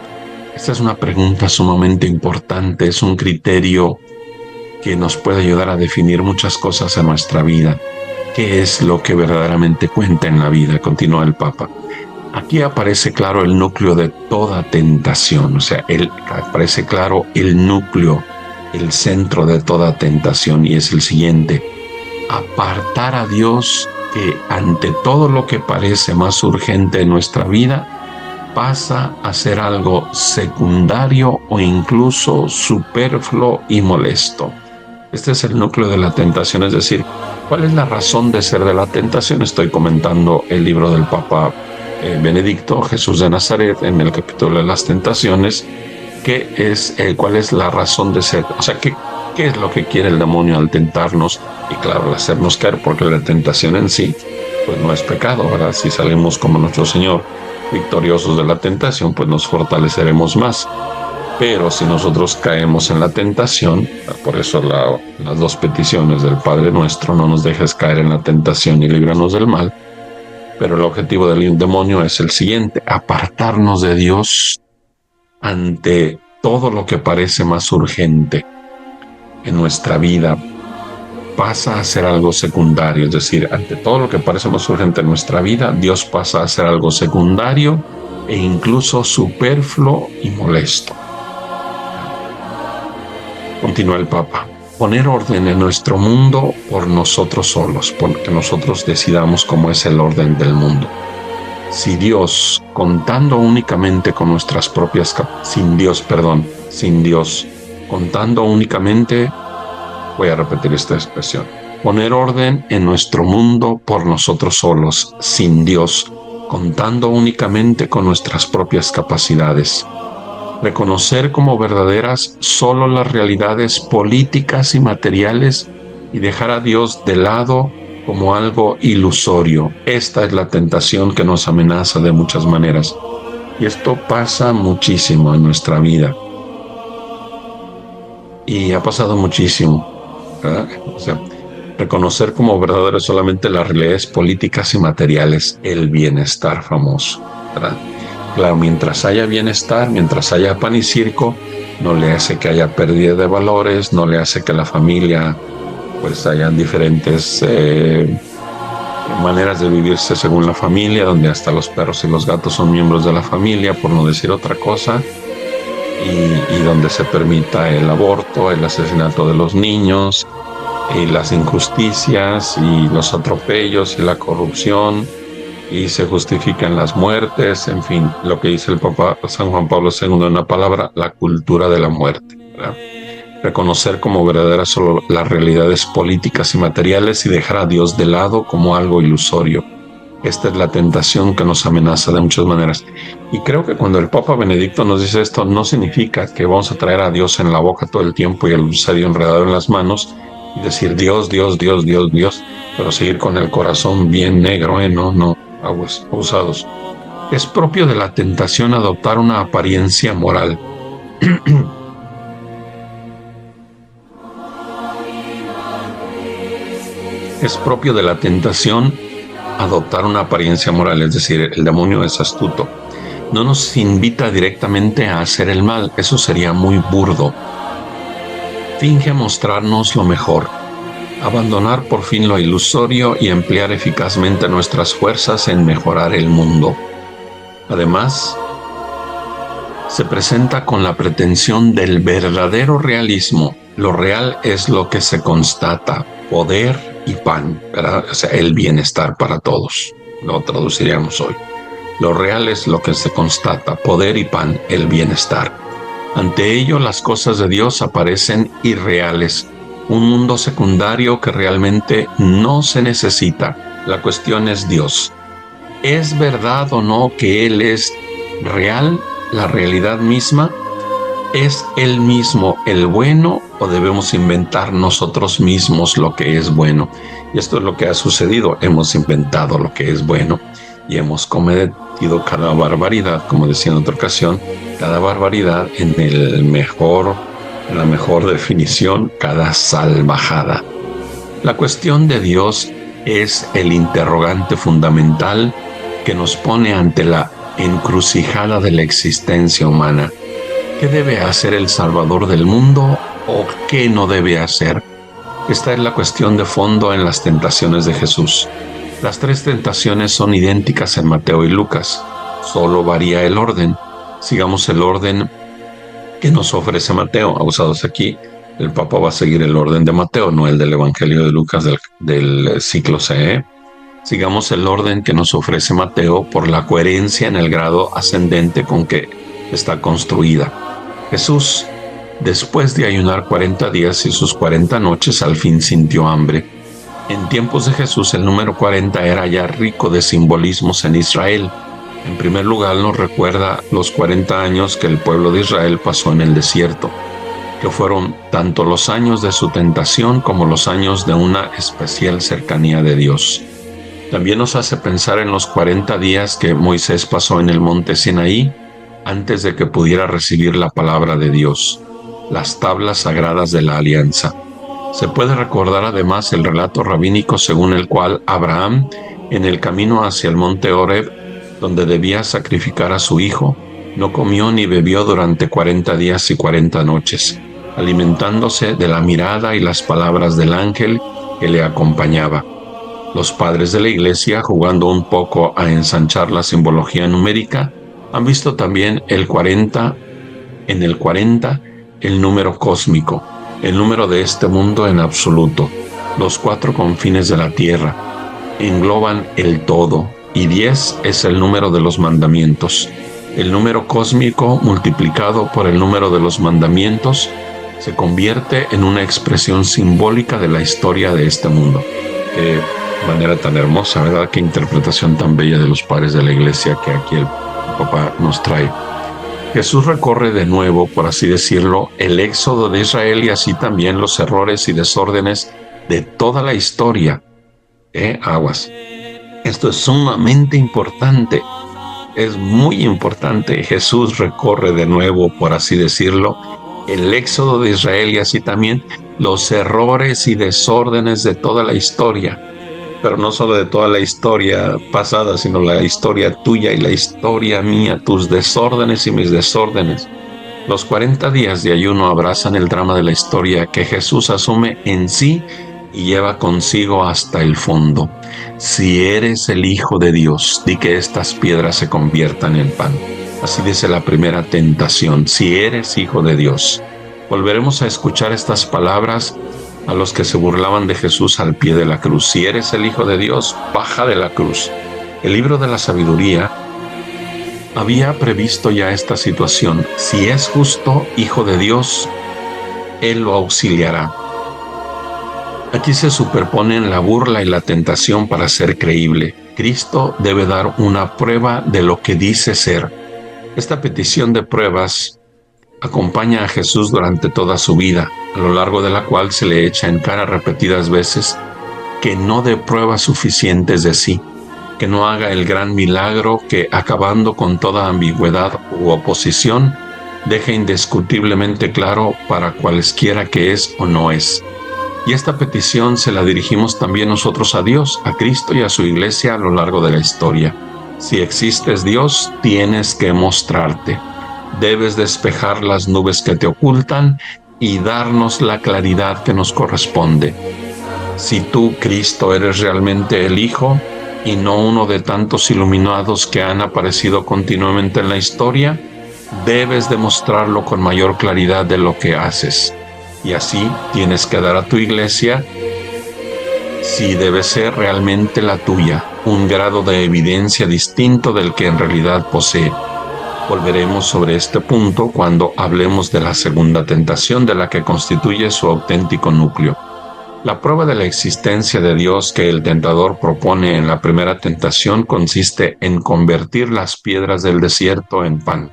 Esta es una pregunta sumamente importante, es un criterio que nos puede ayudar a definir muchas cosas en nuestra vida. ¿Qué es lo que verdaderamente cuenta en la vida? Continúa el Papa. Aquí aparece claro el núcleo de toda tentación, o sea, aparece claro el núcleo, el centro de toda tentación, y es el siguiente: apartar a Dios, que ante todo lo que parece más urgente en nuestra vida, pasa a ser algo secundario o incluso superfluo y molesto. Este es el núcleo de la tentación, es decir, ¿cuál es la razón de ser de la tentación? Estoy comentando el libro del Papa Benedicto, Jesús de Nazaret, en el capítulo de las tentaciones, que es cuál es la razón de ser, o sea, ¿qué es lo que quiere el demonio al tentarnos? Y claro, al hacernos caer, porque la tentación en sí, pues no es pecado, ¿verdad? Si salimos como nuestro Señor victoriosos de la tentación, pues nos fortaleceremos más. Pero si nosotros caemos en la tentación, por eso las dos peticiones del Padre Nuestro: no nos dejes caer en la tentación y líbranos del mal. Pero el objetivo del demonio es el siguiente: apartarnos de Dios ante todo lo que parece más urgente en nuestra vida. Pasa a ser algo secundario, es decir, ante todo lo que parece más urgente en nuestra vida, Dios pasa a ser algo secundario e incluso superfluo y molesto. Continúa el Papa: poner orden en nuestro mundo por nosotros solos, porque nosotros decidamos cómo es el orden del mundo. Si Dios, contando únicamente con nuestras propias sin Dios, contando únicamente, voy a repetir esta expresión: poner orden en nuestro mundo por nosotros solos, sin Dios, contando únicamente con nuestras propias capacidades. Reconocer como verdaderas solo las realidades políticas y materiales y dejar a Dios de lado como algo ilusorio. Esta es la tentación que nos amenaza de muchas maneras. Y esto pasa muchísimo en nuestra vida. Y ha pasado muchísimo, ¿verdad? O sea, reconocer como verdaderas solamente las realidades políticas y materiales, el bienestar famoso, ¿verdad? Claro, mientras haya bienestar, mientras haya pan y circo, no le hace que haya pérdida de valores, no le hace que la familia, pues hayan diferentes maneras de vivirse según la familia, donde hasta los perros y los gatos son miembros de la familia, por no decir otra cosa, y donde se permita el aborto, el asesinato de los niños, y las injusticias y los atropellos y la corrupción, y se justifican las muertes, en fin, lo que dice el Papa San Juan Pablo II en una palabra: la cultura de la muerte, ¿verdad? Reconocer como verdaderas solo las realidades políticas y materiales y dejar a Dios de lado como algo ilusorio. Esta es la tentación que nos amenaza de muchas maneras. Y creo que cuando el Papa Benedicto nos dice esto, no significa que vamos a traer a Dios en la boca todo el tiempo y el rosario enredado en las manos y decir Dios, Dios, Dios, Dios, Dios, pero seguir con el corazón bien negro, no, abusados. Es propio de la tentación adoptar una apariencia moral. Es propio de la tentación adoptar una apariencia moral, es decir, el demonio es astuto. No nos invita directamente a hacer el mal, eso sería muy burdo. Finge mostrarnos lo mejor, abandonar por fin lo ilusorio y emplear eficazmente nuestras fuerzas en mejorar el mundo. Además, se presenta con la pretensión del verdadero realismo. Lo real es lo que se constata: poder y pan, ¿verdad? O sea, el bienestar para todos. Lo traduciríamos hoy. Lo real es lo que se constata: poder y pan, el bienestar. Ante ello, las cosas de Dios aparecen irreales, un mundo secundario que realmente no se necesita. La cuestión es Dios. ¿Es verdad o no que Él es real, la realidad misma? ¿Es Él mismo el bueno o debemos inventar nosotros mismos lo que es bueno? Y esto es lo que ha sucedido. Hemos inventado lo que es bueno y hemos cometido cada barbaridad, como decía en otra ocasión, cada barbaridad en la mejor definición, cada salvajada. La cuestión de Dios es el interrogante fundamental que nos pone ante la encrucijada de la existencia humana. ¿Qué debe hacer el Salvador del mundo o qué no debe hacer? Esta es la cuestión de fondo en las tentaciones de Jesús. Las tres tentaciones son idénticas en Mateo y Lucas, solo varía el orden. Sigamos el orden que nos ofrece Mateo. Abusados aquí, el Papa va a seguir el orden de Mateo, no el del Evangelio de Lucas del ciclo C. Sigamos el orden que nos ofrece Mateo por la coherencia en el grado ascendente con que está construida. Jesús, después de ayunar 40 días y sus 40 noches, al fin sintió hambre. En tiempos de Jesús, el número 40 era ya rico de simbolismos en Israel. En primer lugar, nos recuerda los 40 años que el pueblo de Israel pasó en el desierto, que fueron tanto los años de su tentación como los años de una especial cercanía de Dios. También nos hace pensar en los 40 días que Moisés pasó en el monte Sinaí antes de que pudiera recibir la palabra de Dios, las tablas sagradas de la alianza. Se puede recordar además el relato rabínico según el cual Abraham, en el camino hacia el monte Horeb, donde debía sacrificar a su hijo, no comió ni bebió durante 40 días y 40 noches, alimentándose de la mirada y las palabras del ángel que le acompañaba. Los padres de la Iglesia, jugando un poco a ensanchar la simbología numérica, han visto también el 40, en el 40, el número cósmico, el número de este mundo en absoluto. Los 4 confines de la tierra engloban el todo, y 10 es el número de los mandamientos. El número cósmico multiplicado por el número de los mandamientos se convierte en una expresión simbólica de la historia de este mundo. Qué manera tan hermosa, ¿verdad? Qué interpretación tan bella de los padres de la Iglesia que aquí el Papa nos trae. Jesús recorre de nuevo, por así decirlo, el éxodo de Israel y así también los errores y desórdenes de toda la historia. Aguas. Esto es sumamente importante, es muy importante. Jesús recorre de nuevo, por así decirlo, el éxodo de Israel y así también los errores y desórdenes de toda la historia. Pero no solo de toda la historia pasada, sino la historia tuya y la historia mía, tus desórdenes y mis desórdenes. Los 40 días de ayuno abrazan el drama de la historia que Jesús asume en sí y lleva consigo hasta el fondo. Si eres el Hijo de Dios, di que estas piedras se conviertan en pan. Así dice la primera tentación, si eres Hijo de Dios. Volveremos a escuchar estas palabras a los que se burlaban de Jesús al pie de la cruz. Si eres el Hijo de Dios, baja de la cruz. El libro de la sabiduría había previsto ya esta situación. Si es justo, Hijo de Dios, Él lo auxiliará. Aquí se superponen la burla y la tentación para ser creíble. Cristo debe dar una prueba de lo que dice ser. Esta petición de pruebas acompaña a Jesús durante toda su vida, a lo largo de la cual se le echa en cara repetidas veces que no dé pruebas suficientes de sí, que no haga el gran milagro que, acabando con toda ambigüedad u oposición, deja indiscutiblemente claro para cualesquiera que es o no es. Y esta petición se la dirigimos también nosotros a Dios, a Cristo y a su Iglesia a lo largo de la historia. Si existes Dios, tienes que mostrarte. Debes despejar las nubes que te ocultan y darnos la claridad que nos corresponde. Si tú, Cristo, eres realmente el Hijo y no uno de tantos iluminados que han aparecido continuamente en la historia, debes demostrarlo con mayor claridad de lo que haces. Y así tienes que dar a tu Iglesia, si debe ser realmente la tuya, un grado de evidencia distinto del que en realidad posee. Volveremos sobre este punto cuando hablemos de la segunda tentación, de la que constituye su auténtico núcleo. La prueba de la existencia de Dios que el tentador propone en la primera tentación consiste en convertir las piedras del desierto en pan.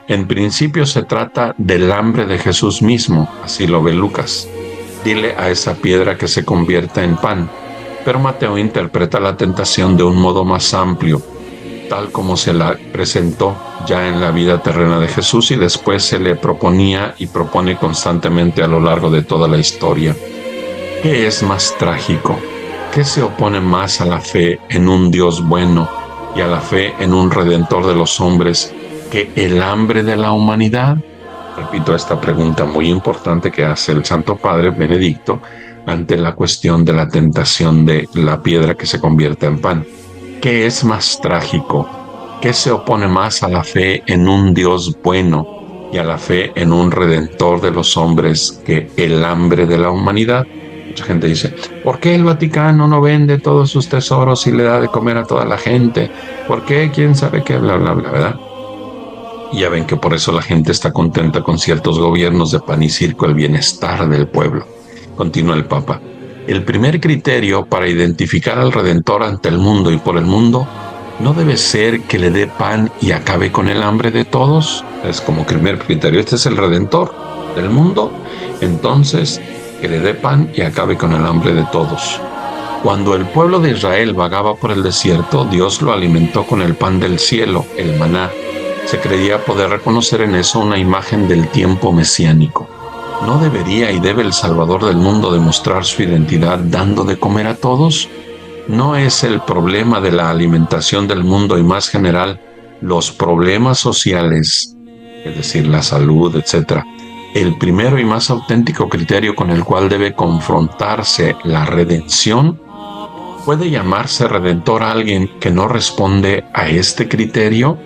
En principio se trata del hambre de Jesús mismo, así lo ve Lucas. Dile a esa piedra que se convierta en pan. Pero Mateo interpreta la tentación de un modo más amplio. tal como se la presentó ya en la vida terrena de Jesús y después se le proponía y propone constantemente a lo largo de toda la historia. ¿Qué es más trágico? ¿Qué se opone más a la fe en un Dios bueno y a la fe en un Redentor de los hombres que el hambre de la humanidad? Repito esta pregunta muy importante que hace el Santo Padre Benedicto ante la cuestión de la tentación de la piedra que se convierte en pan. ¿Qué es más trágico? ¿Qué se opone más a la fe en un Dios bueno y a la fe en un Redentor de los hombres que el hambre de la humanidad? Mucha gente dice, ¿por qué el Vaticano no vende todos sus tesoros y le da de comer a toda la gente? ¿Por qué? ¿Quién sabe qué? Bla, bla, bla, ¿verdad? Y ya ven que por eso la gente está contenta con ciertos gobiernos de pan y circo, el bienestar del pueblo. Continúa el Papa. El primer criterio para identificar al Redentor ante el mundo y por el mundo no debe ser que le dé pan y acabe con el hambre de todos. Es como primer criterio. Este es el Redentor del mundo. Entonces, que le dé pan y acabe con el hambre de todos. Cuando el pueblo de Israel vagaba por el desierto, Dios lo alimentó con el pan del cielo, el maná. Se creía poder reconocer en eso una imagen del tiempo mesiánico. ¿No debería y debe el Salvador del mundo demostrar su identidad dando de comer a todos? ¿No es el problema de la alimentación del mundo y más general los problemas sociales, es decir, la salud, etcétera, el primero y más auténtico criterio con el cual debe confrontarse la redención? ¿Puede llamarse redentor a alguien que no responde a este criterio?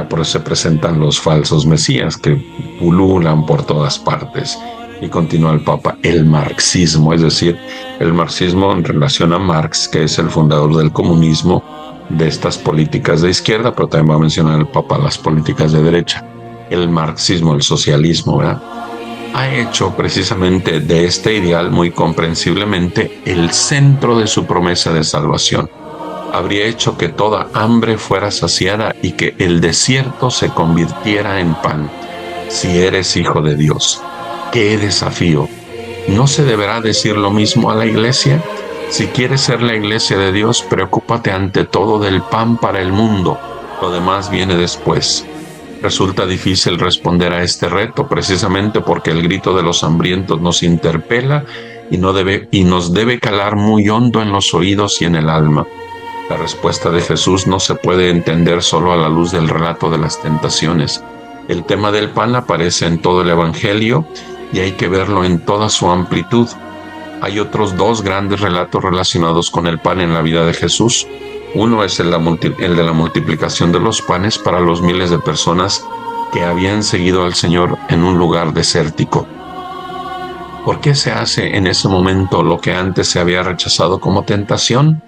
Por eso se presentan los falsos mesías que pululan por todas partes. Y continúa el Papa, el marxismo, es decir, el marxismo en relación a Marx, que es el fundador del comunismo, de estas políticas de izquierda, pero también va a mencionar el Papa las políticas de derecha. El marxismo, el socialismo, ¿verdad? Ha hecho precisamente de este ideal muy comprensiblemente el centro de su promesa de salvación. Habría hecho que toda hambre fuera saciada y que el desierto se convirtiera en pan. Si eres hijo de Dios, ¡qué desafío! ¿No se deberá decir lo mismo a la iglesia? Si quieres ser la iglesia de Dios, preocúpate ante todo del pan para el mundo. Lo demás viene después. Resulta difícil responder a este reto precisamente porque el grito de los hambrientos nos interpela y nos debe calar muy hondo en los oídos y en el alma. La respuesta de Jesús no se puede entender solo a la luz del relato de las tentaciones. El tema del pan aparece en todo el Evangelio y hay que verlo en toda su amplitud. Hay otros dos grandes relatos relacionados con el pan en la vida de Jesús. Uno es el de la multiplicación de los panes para los miles de personas que habían seguido al Señor en un lugar desértico. ¿Por qué se hace en ese momento lo que antes se había rechazado como tentación?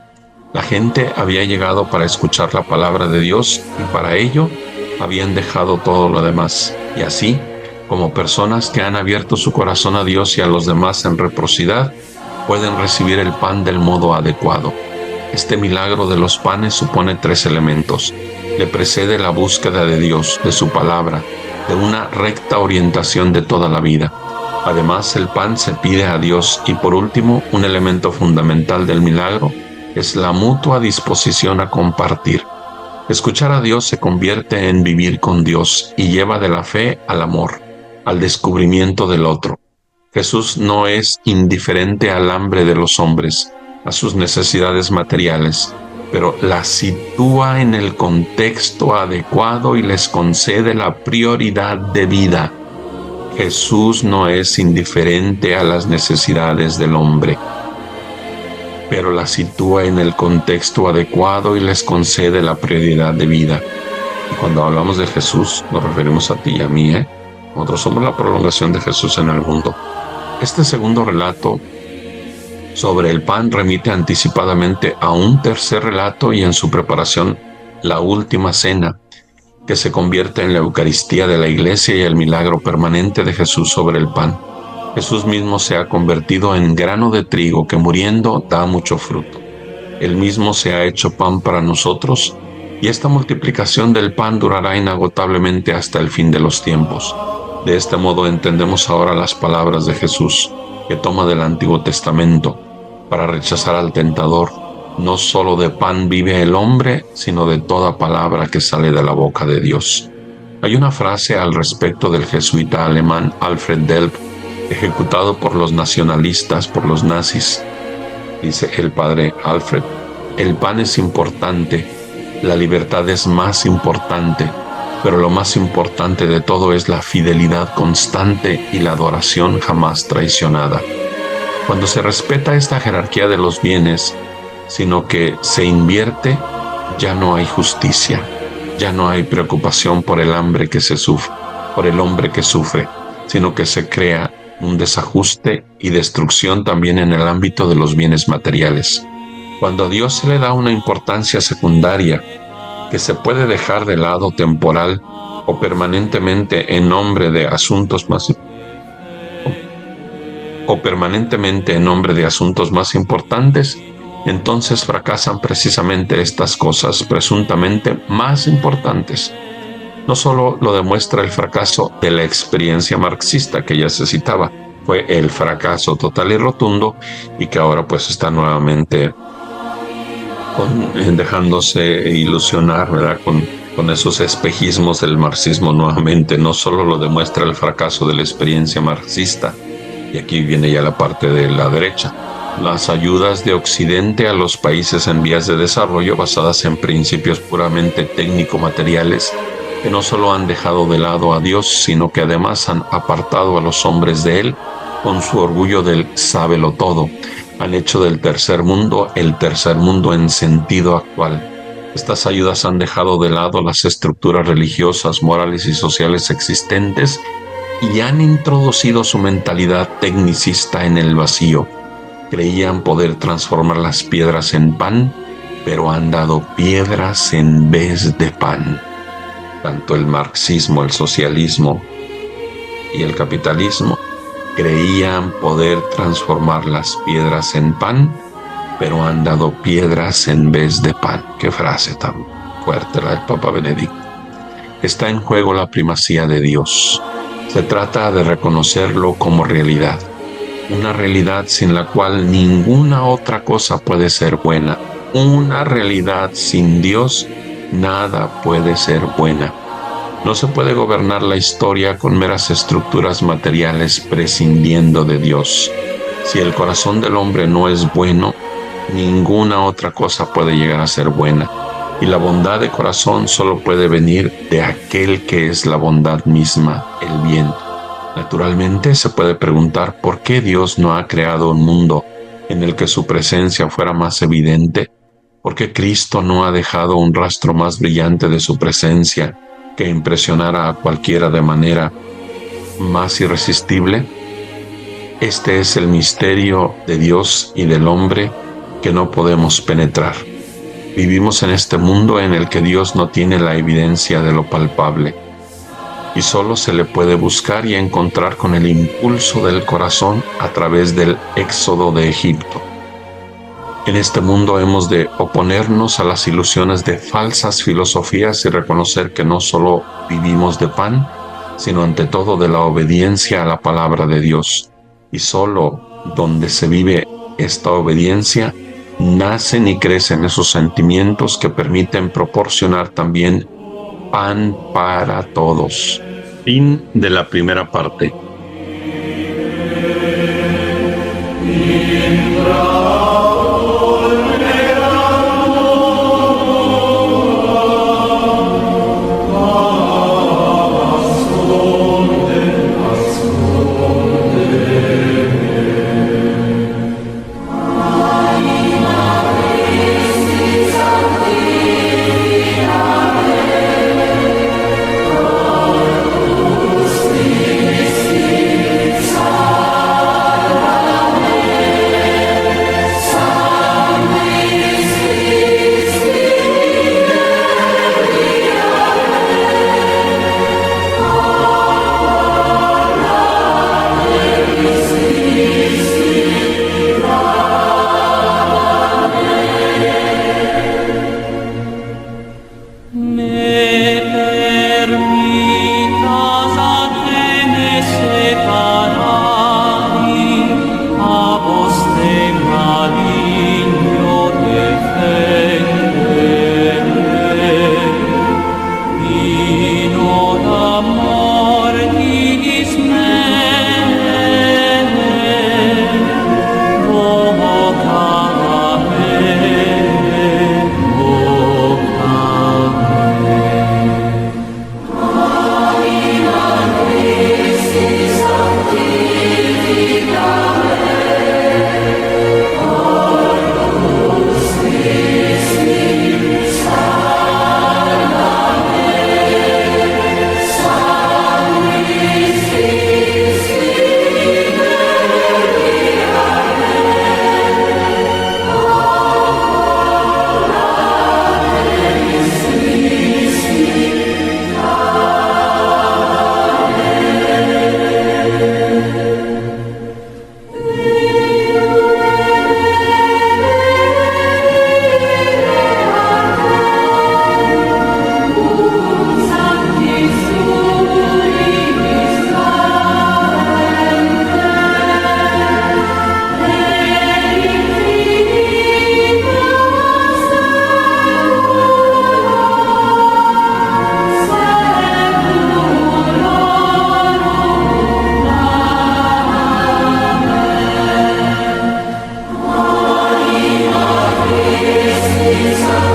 La gente había llegado para escuchar la palabra de Dios y para ello habían dejado todo lo demás. Y así, como personas que han abierto su corazón a Dios y a los demás en reciprocidad, pueden recibir el pan del modo adecuado. Este milagro de los panes supone tres elementos. Le precede la búsqueda de Dios, de su palabra, de una recta orientación de toda la vida. Además, el pan se pide a Dios y por último, un elemento fundamental del milagro es la mutua disposición a compartir. Escuchar a Dios se convierte en vivir con Dios y lleva de la fe al amor, al descubrimiento del otro. Jesús no es indiferente al hambre de los hombres, a sus necesidades materiales, pero las sitúa en el contexto adecuado y les concede la prioridad de vida. Jesús no es indiferente a las necesidades del hombre, pero las sitúa en el contexto adecuado y les concede la prioridad de vida. Y cuando hablamos de Jesús, nos referimos a ti y a mí, Nosotros somos la prolongación de Jesús en el mundo. Este segundo relato sobre el pan remite anticipadamente a un tercer relato y en su preparación, la última cena, que se convierte en la Eucaristía de la Iglesia y el milagro permanente de Jesús sobre el pan. Jesús mismo se ha convertido en grano de trigo que muriendo da mucho fruto. Él mismo se ha hecho pan para nosotros y esta multiplicación del pan durará inagotablemente hasta el fin de los tiempos. De este modo entendemos ahora las palabras de Jesús que toma del Antiguo Testamento para rechazar al tentador No solo de pan vive el hombre, sino de toda palabra que sale de la boca de Dios. Hay una frase al respecto del jesuita alemán Alfred Delp, ejecutado por los nacionalistas, por los nazis. Dice el padre Alfred: el pan es importante, la libertad es más importante, pero lo más importante de todo es la fidelidad constante y la adoración jamás traicionada. Cuando se respeta esta jerarquía de los bienes, sino que se invierte, ya no hay justicia, ya no hay preocupación por el hambre que se sufre, por el hombre que sufre, sino que se crea un desajuste y destrucción también en el ámbito de los bienes materiales. Cuando a Dios se le da una importancia secundaria que se puede dejar de lado temporal o permanentemente en nombre de asuntos más importantes, entonces fracasan precisamente estas cosas presuntamente más importantes. No solo lo demuestra el fracaso de la experiencia marxista que ya se citaba, fue el fracaso total y rotundo, y que ahora pues está nuevamente dejándose ilusionar, ¿verdad? Con esos espejismos del marxismo nuevamente. No solo lo demuestra el fracaso de la experiencia marxista, y aquí viene ya la parte de la derecha. Las ayudas de Occidente a los países en vías de desarrollo basadas en principios puramente técnico-materiales que no solo han dejado de lado a Dios, sino que además han apartado a los hombres de Él con su orgullo del sábelo todo. Han hecho del tercer mundo el tercer mundo en sentido actual. Estas ayudas han dejado de lado las estructuras religiosas, morales y sociales existentes y han introducido su mentalidad tecnicista en el vacío. Creían poder transformar las piedras en pan, pero han dado piedras en vez de pan. Tanto el marxismo, el socialismo y el capitalismo creían poder transformar las piedras en pan, pero han dado piedras en vez de pan. Qué frase tan fuerte la del Papa Benedicto. Está en juego la primacía de Dios. Se trata de reconocerlo como realidad. Una realidad sin la cual ninguna otra cosa puede ser buena. Una realidad sin Dios, nada puede ser buena. No se puede gobernar la historia con meras estructuras materiales prescindiendo de Dios. Si el corazón del hombre no es bueno, ninguna otra cosa puede llegar a ser buena. Y la bondad de corazón solo puede venir de aquel que es la bondad misma, el bien. Naturalmente se puede preguntar por qué Dios no ha creado un mundo en el que su presencia fuera más evidente. ¿Por qué Cristo no ha dejado un rastro más brillante de su presencia que impresionara a cualquiera de manera más irresistible? Este es el misterio de Dios y del hombre que no podemos penetrar. Vivimos en este mundo en el que Dios no tiene la evidencia de lo palpable y solo se le puede buscar y encontrar con el impulso del corazón a través del éxodo de Egipto. En este mundo hemos de oponernos a las ilusiones de falsas filosofías y reconocer que no solo vivimos de pan, sino ante todo de la obediencia a la palabra de Dios. Y solo donde se vive esta obediencia, nacen y crecen esos sentimientos que permiten proporcionar también pan para todos. Fin de la primera parte. Jesus.